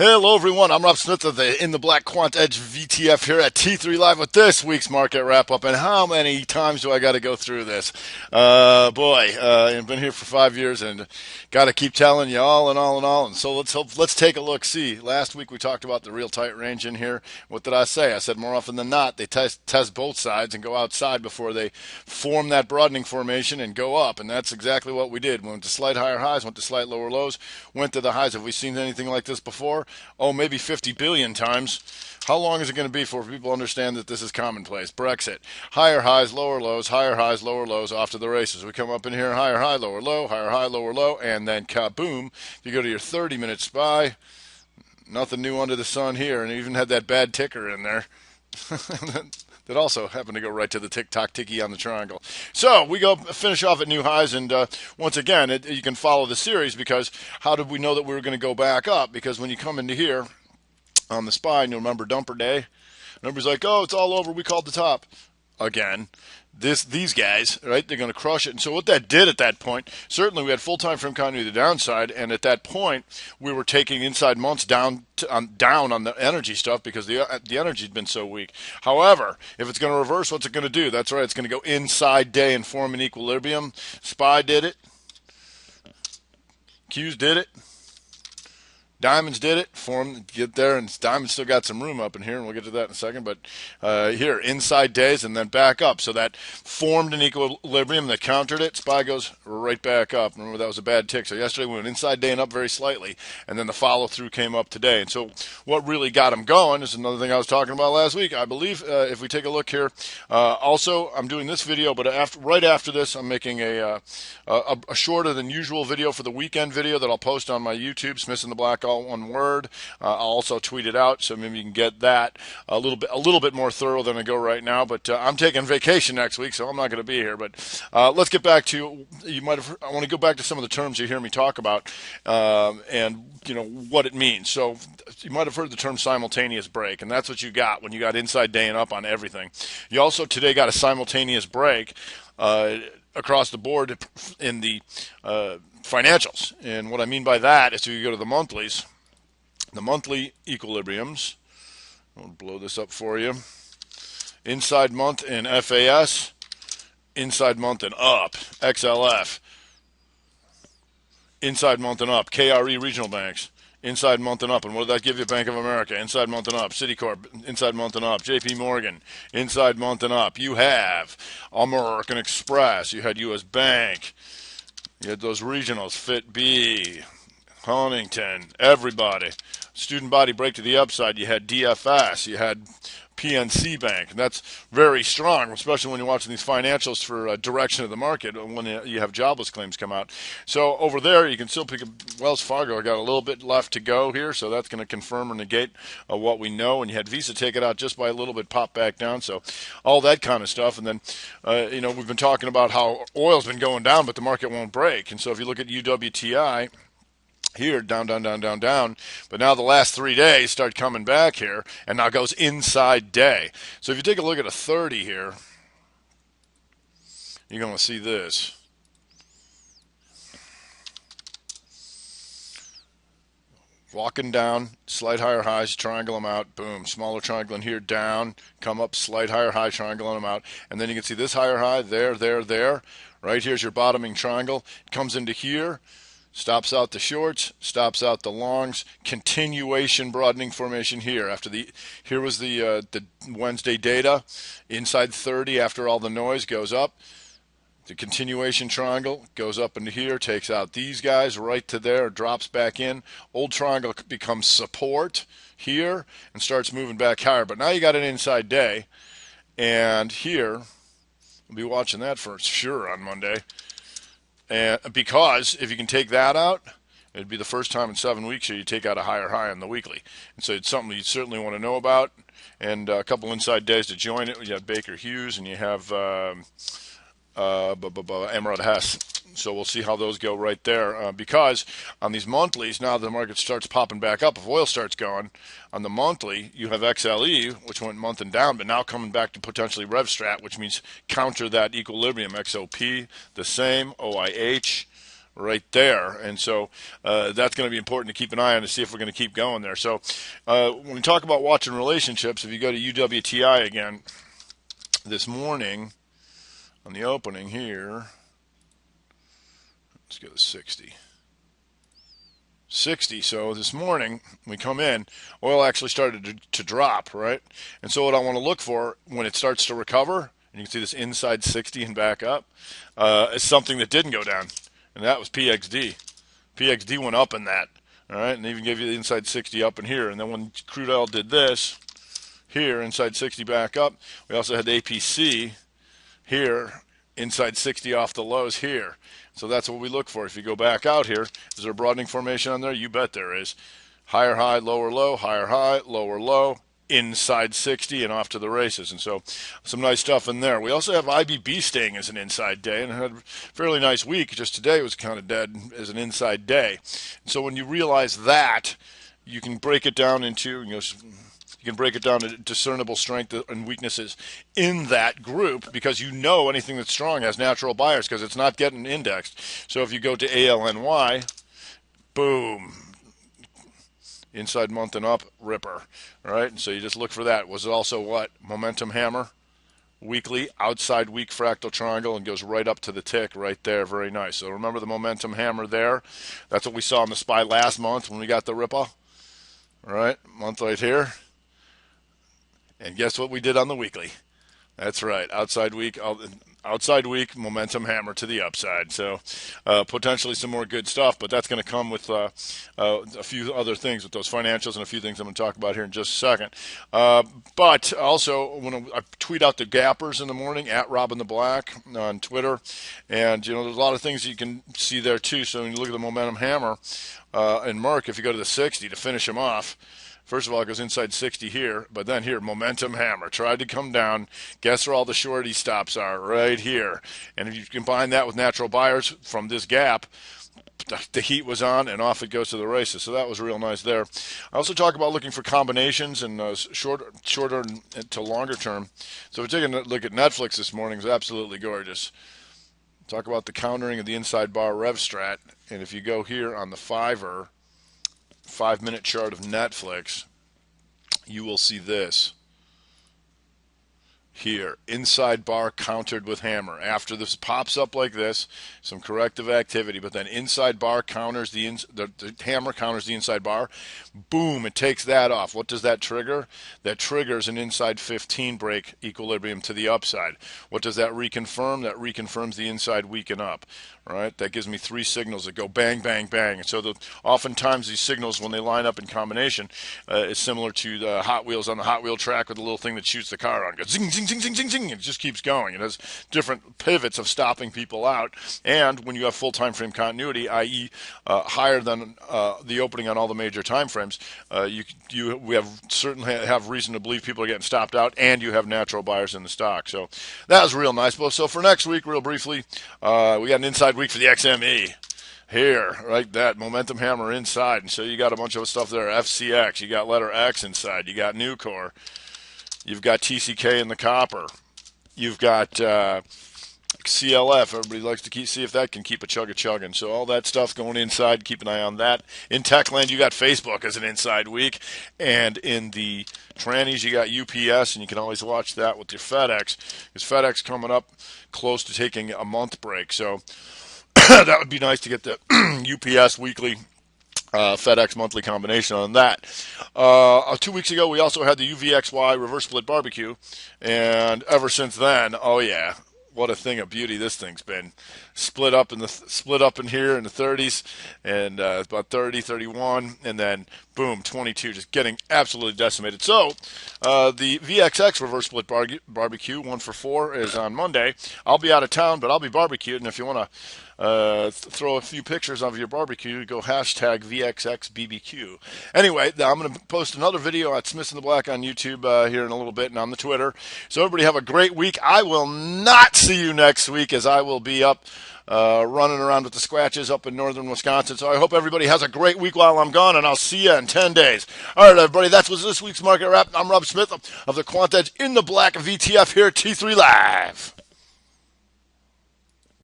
Hello everyone, I'm Rob Smith of the In the Black Quant Edge VTF here at T3 Live with this week's market wrap up. And how many times do I got to go through this? I've been here for 5 years and got to keep telling you all and all and all. And so let's take a look. See, last week we talked about the real tight range in here. What did I say? I said more often than not they test both sides and go outside before they form that broadening formation and go up. And that's exactly what we did. We went to slight higher highs, went to slight lower lows, went to the highs. Have we seen anything like this before? Oh, maybe 50 billion times. How long is it going to be before people understand that this is commonplace? Brexit. Higher highs, lower lows, higher highs, lower lows, off to the races. We come up in here, higher high, lower low, higher high, lower low, and then kaboom. If you go to your 30-minute SPY, nothing new under the sun here, and even had that bad ticker in there. That also happened to go right to the tick-tock ticky on the triangle. So we go finish off at new highs, and once again, you can follow the series because how did we know that we were going to go back up? Because when you come into here on the SPY, and you remember dumper day, and everybody's like, oh, it's all over, we called the top. Again, these guys, right, they're going to crush it. And so what that did at that point, certainly we had full time frame continuity to the downside, and at that point we were taking inside months down on the energy stuff because the energy had been so weak. However, if it's going to reverse, what's it going to do? That's right, it's going to go inside day and form an equilibrium. SPY did it. Qs did it. Diamonds did it, get there, and Diamonds still got some room up in here, and we'll get to that in a second. But here, inside days and then back up. So that formed an equilibrium that countered it. SPY goes right back up. Remember, that was a bad tick. So yesterday we went inside day and up very slightly, and then the follow-through came up today. And so what really got them going is another thing I was talking about last week. I believe if we take a look here, also I'm doing this video, but right after this I'm making a shorter than usual video for the weekend video that I'll post on my YouTube, Smith in the Black, all one word. I'll also tweet it out, so maybe you can get that a little bit more thorough than I go right now. But I'm taking vacation next week, so I'm not going to be here. But let's get back to I want to go back to some of the terms you hear me talk about, and what it means. So you might have heard the term simultaneous break, and that's what you got when you got inside day and up on everything. You also today got a simultaneous break across the board in the financials. And what I mean by that is if you go to the monthlies, the monthly equilibriums, I'll blow this up for you. Inside month in FAS, inside month and up, XLF, inside month and up, KRE regional banks, inside month and up. And what did that give you? Bank of America, inside month and up. Citicorp, inside month and up. JP Morgan, inside month and up. You have American Express. You had U.S. Bank. You had those regionals, FitB, Huntington, everybody. Student body break to the upside. You had DFS. You had PNC Bank. And that's very strong, especially when you're watching these financials for direction of the market when you have jobless claims come out. So over there, you can still pick up Wells Fargo. I got a little bit left to go here, so that's going to confirm or negate what we know. And you had Visa take it out just by a little bit, pop back down. So all that kind of stuff. And then, we've been talking about how oil's been going down, but the market won't break. And so if you look at UWTI, here, down, down, down, down, down. But now the last 3 days start coming back here, and now goes inside day. So if you take a look at a 30 here, you're going to see this. Walking down, slight higher highs, triangle them out, boom, smaller triangle in here, down, come up, slight higher high, triangle them out. And then you can see this higher high, there, there, there. Right here's your bottoming triangle. It comes into here. Stops out the shorts, stops out the longs, continuation broadening formation here. Here was the Wednesday data, inside 30 after all the noise goes up. The continuation triangle goes up into here, takes out these guys right to there, drops back in. Old triangle becomes support here and starts moving back higher. But now you got an inside day, and here, we'll be watching that for sure on Monday. And because if you can take that out, it'd be the first time in 7 weeks here you take out a higher high on the weekly. And so it's something you certainly want to know about. And a couple inside days to join it. You have Baker Hughes and you have Emerald Hess. So we'll see how those go right there. Because on these monthlies, now the market starts popping back up. If oil starts going, on the monthly, you have XLE, which went month and down, but now coming back to potentially RevStrat, which means counter that equilibrium. XOP, the same. OIH, right there. And so that's going to be important to keep an eye on to see if we're going to keep going there. So when we talk about watching relationships, if you go to UWTI again this morning on the opening here, let's go to 60. 60. So this morning we come in, oil actually started to drop, right? And so what I want to look for when it starts to recover, and you can see this inside 60 and back up, is something that didn't go down, and that was PXD. PXD went up in that, all right, and even gave you the inside 60 up in here. And then when crude oil did this here, inside 60 back up, we also had the APC here, inside 60 off the lows here. So that's what we look for. If you go back out here, is there a broadening formation on there? You bet there is. Higher high, lower low, higher high, lower low, inside 60 and off to the races. And so some nice stuff in there. We also have IBB staying as an inside day and had a fairly nice week. Just today was kind of dead as an inside day. And so when you realize that, you can break it down into, you can break it down to discernible strength and weaknesses in that group, because you know anything that's strong has natural buyers because it's not getting indexed. So if you go to ALNY, boom, inside month and up, ripper. All right, and so you just look for that. Was it also what? Momentum hammer, weekly, outside weak fractal triangle, and goes right up to the tick right there. Very nice. So remember the momentum hammer there? That's what we saw in the SPY last month when we got the ripple. All right, month right here. And guess what we did on the weekly? That's right, outside week, momentum hammer to the upside. So potentially some more good stuff, but that's going to come with a few other things with those financials and a few things I'm going to talk about here in just a second. But also, when I tweet out the gappers in the morning, at Robin the Black on Twitter, and there's a lot of things you can see there too. So when you look at the momentum hammer and Merck, if you go to the 60 to finish him off, first of all, it goes inside 60 here, but then here, momentum hammer. Tried to come down. Guess where all the shorty stops are? Right here. And if you combine that with natural buyers from this gap, the heat was on, and off it goes to the races. So that was real nice there. I also talk about looking for combinations and shorter to longer term. So if we're taking a look at Netflix this morning, it's absolutely gorgeous. Talk about the countering of the inside bar rev strat. And if you go here on the 5-minute chart of Netflix, you will see this here, inside bar countered with hammer. After this pops up like this, some corrective activity, but then inside bar counters the hammer counters the inside bar. Boom, it takes that off. What does that trigger? That triggers an inside 15 break equilibrium to the upside. What does that reconfirm? That reconfirms the inside weaken up. Right? That gives me 3 signals that go bang, bang, bang. And so oftentimes these signals, when they line up in combination, is similar to the Hot Wheels on the Hot Wheel track with the little thing that shoots the car on. It goes zing, zing, zing, zing, zing, zing. It just keeps going. It has different pivots of stopping people out. And when you have full time frame continuity, i.e. Higher than the opening on all the major time frames, we certainly have reason to believe people are getting stopped out, and you have natural buyers in the stock. So that was real nice. So for next week, real briefly, we got an inside week for the XME here, right? That momentum hammer inside, and so you got a bunch of stuff there. FCX, you got letter X inside, you got Nucor, you've got TCK in the copper, you've got CLF. Everybody likes to see if that can keep a chugging. So all that stuff going inside, keep an eye on that. In Techland, you got Facebook as an inside week, and in the trannies, you got UPS, and you can always watch that with your FedEx, because FedEx coming up close to taking a month break. So that would be nice to get the UPS weekly FedEx monthly combination on that. 2 weeks ago, we also had the UVXY reverse split barbecue, and ever since then, oh yeah, what a thing of beauty this thing's been. Split up in here in the 30s, and about 30, 31, and then boom, 22, just getting absolutely decimated. So the VXX reverse split barbecue 1 for 4 is on Monday. I'll be out of town, but I'll be barbecued, and if you want to throw a few pictures of your barbecue, go hashtag VXXBBQ. Anyway, I'm going to post another video at Smith in the Black on YouTube here in a little bit, and on the Twitter. So everybody have a great week. I will not see you next week, as I will be up running around with the Squatches up in northern Wisconsin. So I hope everybody has a great week while I'm gone, and I'll see you in 10 days. All right, everybody, that was this week's Market Wrap. I'm Rob Smith of the Quant Edge in the Black VTF here at T3 Live.